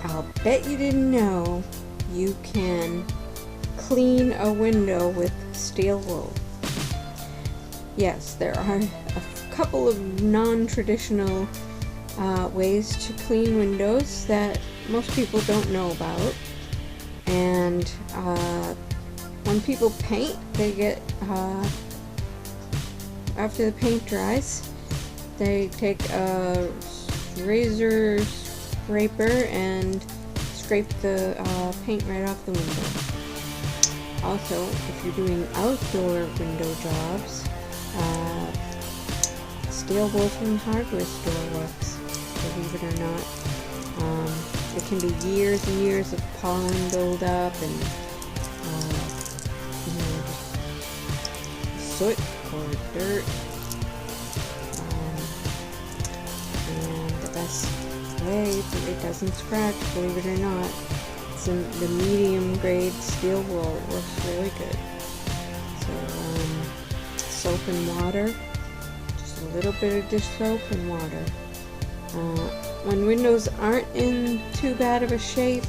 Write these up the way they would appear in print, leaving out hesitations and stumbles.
I'll bet you didn't know you can clean a window with steel wool. Yes, there are a couple of non-traditional ways to clean windows that most people don't know about. And when people paint, they get, after the paint dries, they take a razor scraper and scrape the paint right off the window. Also, if you're doing outdoor window jobs, steel wool from the hardware store works, believe it or not. It can be years and years of pollen buildup and soot or dirt. And the best way, it doesn't scratch, believe it or not, it's in the medium grade steel wool. It works really good. So soap and water, just a little bit of dish soap and water. When windows aren't in too bad of a shape,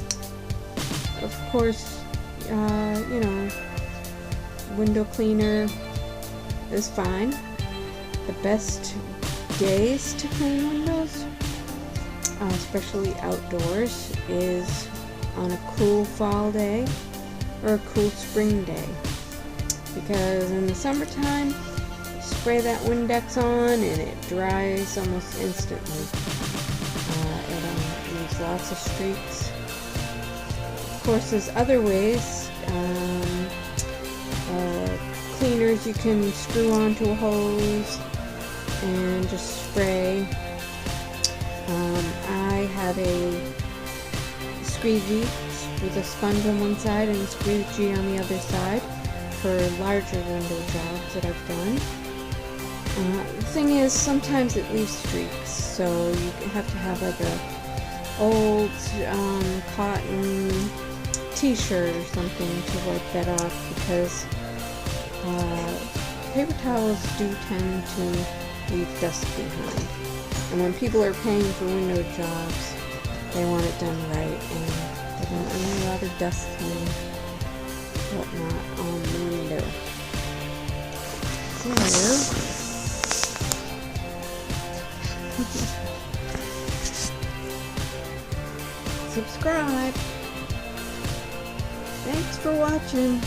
of course, window cleaner is fine. The best days to clean windows, especially outdoors, is on a cool fall day or a cool spring day. Because in the summertime, you spray that Windex on and it dries almost instantly. It leaves lots of streaks. Of course, there's other ways. Cleaners you can screw onto a hose and just spray. I have a squeegee with a sponge on one side and a squeegee on the other side for larger window jobs that I've done. The thing is, sometimes it leaves streaks, so you have to have like a old cotton t-shirt or something to wipe that off, because paper towels do tend to leave dust behind. And when people are paying for window jobs, they want it done right, and they don't want a lot of dust and whatnot on the window. So subscribe. Thanks for watching.